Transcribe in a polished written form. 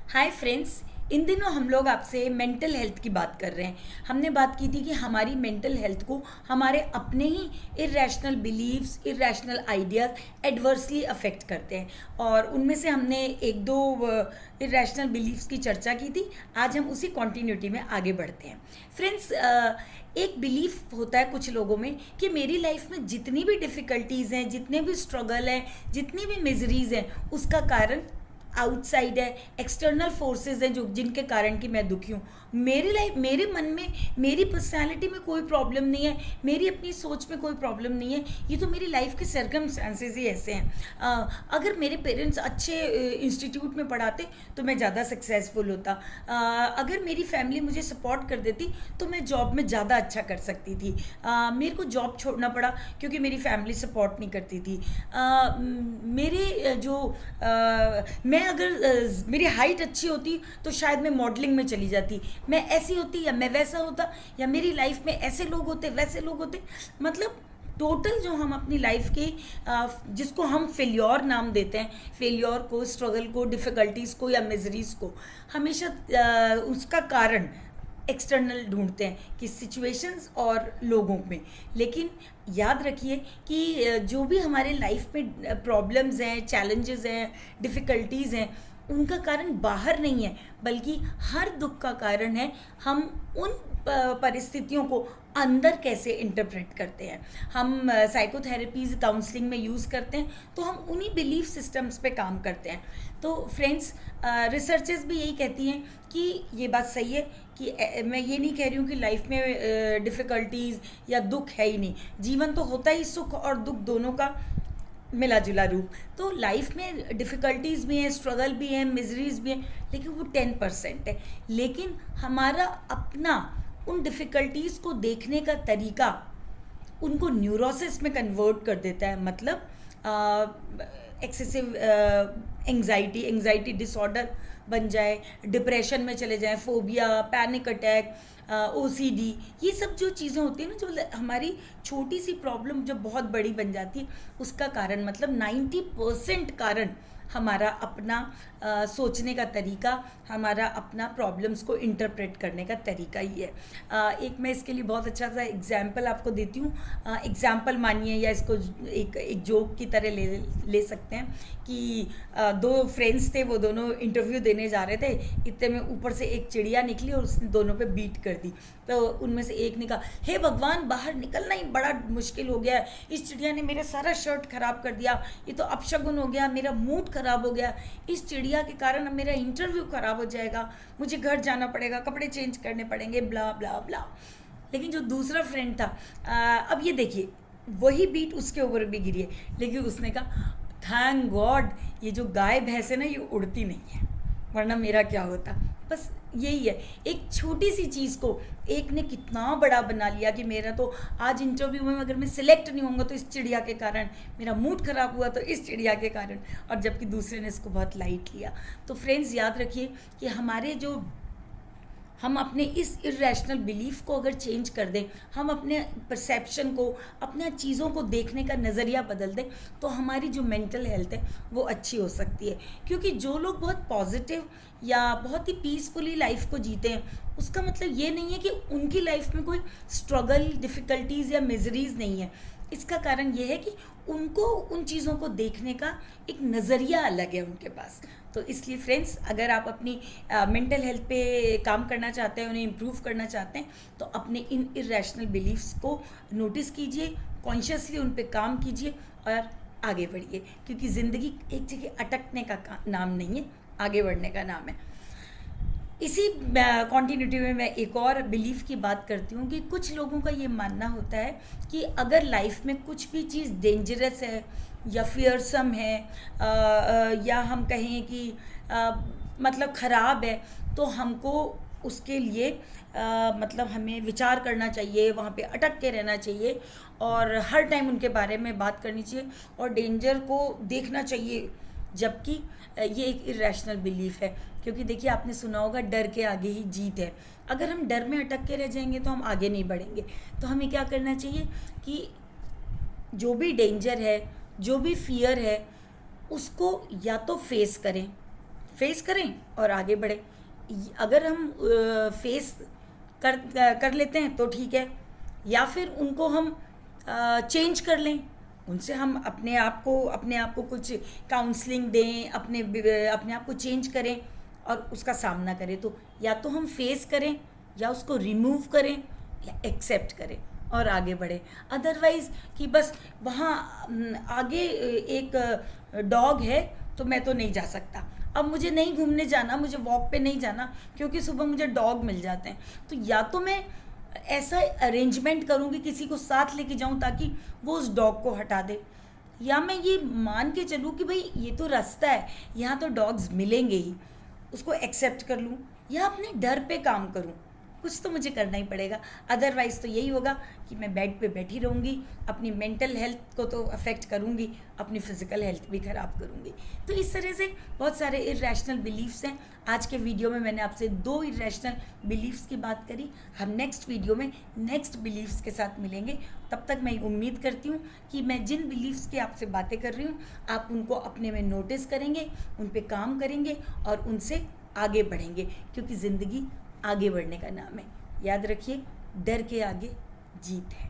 Hi friends. इन दिनों हम लोग आपसे मेंटल हेल्थ की बात कर रहे हैं। हमने बात की थी कि हमारी मेंटल हेल्थ को हमारे अपने ही irrational believes, irrational ideas adversely affect करते हैं, और उनमें से हमने एक दो इरेशनल बिलीव्स की चर्चा की थी। आज हम उसी कॉन्टिन्यूटी में आगे बढ़ते हैं। फ्रेंड्स, एक बिलीफ होता है कुछ लोगों में कि मेरी लाइफ में जितनी भी डिफ़िकल्टीज़ हैं, जितने भी स्ट्रगल हैं, जितनी भी मिजरीज़ हैं, उसका कारण आउटसाइड है, एक्सटर्नल फोर्सेस हैं जो जिनके कारण कि मैं दुखी हूँ। मेरी लाइफ, मेरे मन में, मेरी पर्सनालिटी में कोई प्रॉब्लम नहीं है, मेरी अपनी सोच में कोई प्रॉब्लम नहीं है। ये तो मेरी लाइफ के सर्कमस्टांसेस ही ऐसे हैं। अगर मेरे पेरेंट्स अच्छे इंस्टीट्यूट में पढ़ाते तो मैं ज़्यादा सक्सेसफुल होता। अगर मेरी फैमिली मुझे सपोर्ट कर देती तो मैं जॉब में ज़्यादा अच्छा कर सकती थी। मेरे को जॉब छोड़ना पड़ा क्योंकि मेरी फैमिली सपोर्ट नहीं करती थी। मेरे जो मैं अगर मेरी हाइट अच्छी होती तो शायद मैं मॉडलिंग में चली जाती, मैं ऐसी होती या मैं वैसा होता, या मेरी लाइफ में ऐसे लोग होते, वैसे लोग होते। मतलब टोटल जो हम अपनी लाइफ के जिसको हम फेल्योर नाम देते हैं, फेल्योर को, स्ट्रगल को, डिफ़िकल्टीज़ को या मिजरीज़ को, हमेशा उसका कारण एक्सटर्नल ढूंढते हैं कि सिचुएशंस और लोगों में। लेकिन याद रखिए कि जो भी हमारे लाइफ में प्रॉब्लम्स हैं, चैलेंजेस हैं, डिफ़िकल्टीज़ हैं, उनका कारण बाहर नहीं है, बल्कि हर दुख का कारण है हम उन परिस्थितियों को अंदर कैसे इंटरप्रेट करते हैं। हम साइकोथेरेपीज़, काउंसलिंग में यूज़ करते हैं, तो हम उन्हीं बिलीफ सिस्टम्स पे काम करते हैं। तो फ्रेंड्स, रिसर्चेस भी यही कहती हैं कि ये बात सही है कि मैं ये नहीं कह रही हूँ कि लाइफ में डिफ़िकल्टीज़ या दुख है ही नहीं। जीवन तो होता ही सुख और दुख दोनों का मिला जुला रूप। तो लाइफ में डिफ़िकल्टीज़ भी हैं, स्ट्रगल भी हैं, मिजरीज भी हैं, लेकिन वो 10% है। लेकिन हमारा अपना उन डिफ़िकल्टीज़ को देखने का तरीका उनको न्यूरोसिस में कन्वर्ट कर देता है। मतलब एक्सेसिव एंग्जाइटी डिसऑर्डर बन जाए, डिप्रेशन में चले जाएं, फोबिया, पैनिक अटैक, ओसीडी, ये सब जो चीज़ें होती हैं ना, जो हमारी छोटी सी प्रॉब्लम जो बहुत बड़ी बन जाती है, उसका कारण, मतलब 90% कारण हमारा अपना सोचने का तरीका, हमारा अपना प्रॉब्लम्स को इंटरप्रेट करने का तरीका ही है। एक मैं इसके लिए बहुत अच्छा सा एग्जाम्पल आपको देती हूँ। एग्जाम्पल मानिए, या इसको एक जोक की तरह ले सकते हैं कि दो फ्रेंड्स थे, वो दोनों इंटरव्यू देने जा रहे थे। इतने में ऊपर से एक चिड़िया निकली और उसने दोनों पे बीट कर दी। तो उनमें से एक ने कहा, हे भगवान, बाहर निकलना ही बड़ा मुश्किल हो गया है, इस चिड़िया ने मेरा सारा शर्ट खराब कर दिया, ये तो अपशगुन हो गया, मेरा मूड खराब हो गया, इस चिड़िया के कारण अब मेरा इंटरव्यू खराब हो जाएगा, मुझे घर जाना पड़ेगा, कपड़े चेंज करने पड़ेंगे, ब्ला ब्ला ब्ला। लेकिन जो दूसरा फ्रेंड था, अब ये देखिए, वही बीट उसके ऊपर भी गिरी है, लेकिन उसने कहा, थैंक गॉड ये जो गाय भैंस है ना, ये उड़ती नहीं है, वरना मेरा क्या होता। बस यही है, एक छोटी सी चीज़ को एक ने कितना बड़ा बना लिया कि मेरा तो आज इंटरव्यू में अगर मैं सिलेक्ट नहीं होऊंगा तो इस चिड़िया के कारण, मेरा मूड ख़राब हुआ तो इस चिड़िया के कारण, और जबकि दूसरे ने इसको बहुत लाइट लिया। तो फ्रेंड्स, याद रखिए कि हमारे जो हम अपने इस इरेशनल बिलीफ को अगर चेंज कर दें, हम अपने परसेप्शन को, अपने चीज़ों को देखने का नज़रिया बदल दें, तो हमारी जो मेंटल हेल्थ है वो अच्छी हो सकती है। क्योंकि जो लोग बहुत पॉजिटिव या बहुत ही पीसफुली लाइफ को जीते हैं, उसका मतलब ये नहीं है कि उनकी लाइफ में कोई स्ट्रगल, डिफ़िकल्टीज़ या मिजरीज़ नहीं है। इसका कारण ये है कि उनको उन चीज़ों को देखने का एक नज़रिया अलग है उनके पास। तो इसलिए फ्रेंड्स, अगर आप अपनी मेंटल हेल्थ पे काम करना चाहते हैं, उन्हें इम्प्रूव करना चाहते हैं, तो अपने इन इरेशनल बिलीफ्स को नोटिस कीजिए, कॉन्शियसली उन पे काम कीजिए और आगे बढ़िए। क्योंकि ज़िंदगी एक जगह अटकने का नाम नहीं है, आगे बढ़ने का नाम है। इसी कॉन्टिन्यूटी में मैं एक और बिलीफ की बात करती हूँ कि कुछ लोगों का ये मानना होता है कि अगर लाइफ में कुछ भी चीज़ डेंजरस है या फियरसम है, या हम कहें कि मतलब ख़राब है, तो हमको उसके लिए मतलब हमें विचार करना चाहिए, वहाँ पे अटक के रहना चाहिए और हर टाइम उनके बारे में बात करनी चाहिए और डेंजर को देखना चाहिए। जबकि ये एक इरेशनल बिलीफ है। क्योंकि देखिए, आपने सुना होगा, डर के आगे ही जीत है। अगर हम डर में अटक के रह जाएंगे तो हम आगे नहीं बढ़ेंगे। तो हमें क्या करना चाहिए कि जो भी डेंजर है, जो भी फियर है, उसको या तो फेस करें, फेस करें और आगे बढ़े। अगर हम फेस कर कर लेते हैं तो ठीक है, या फिर उनको हम चेंज कर लें, उनसे हम अपने आप को कुछ काउंसलिंग दें, अपने आप को चेंज करें और उसका सामना करें। तो या तो हम फेस करें, या उसको रिमूव करें, या एक्सेप्ट करें और आगे बढ़े। अदरवाइज कि बस वहाँ आगे एक डॉग है तो मैं तो नहीं जा सकता, अब मुझे नहीं घूमने जाना, मुझे वॉक पे नहीं जाना क्योंकि सुबह मुझे डॉग मिल जाते हैं। तो या तो मैं ऐसा अरेंजमेंट करूँगी, किसी को साथ लेके जाऊँ ताकि वो उस डॉग को हटा दे, या मैं ये मान के चलूँ कि भाई ये तो रास्ता है, यहाँ तो डॉग्स मिलेंगे ही, उसको एक्सेप्ट कर लूँ, या अपने डर पे काम करूँ। कुछ तो मुझे करना ही पड़ेगा, अदरवाइज़ तो यही होगा कि मैं बेड पे बैठी रहूँगी, अपनी मेंटल हेल्थ को तो अफेक्ट करूँगी, अपनी फिज़िकल हेल्थ भी ख़राब करूँगी। तो इस तरह से बहुत सारे इरेशनल बिलीफ्स हैं। आज के वीडियो में मैंने आपसे 2 इरेशनल बिलीफ्स की बात करी। हम नेक्स्ट वीडियो में नेक्स्ट बिलीफ्स के साथ मिलेंगे। तब तक मैं उम्मीद करती हूँ कि मैं जिन बिलीफ्स की आपसे बातें कर रही हूँ, आप उनको अपने में नोटिस करेंगे, उन पे काम करेंगे और उनसे आगे बढ़ेंगे, क्योंकि ज़िंदगी आगे बढ़ने का नाम है। याद रखिए, डर के आगे जीत है।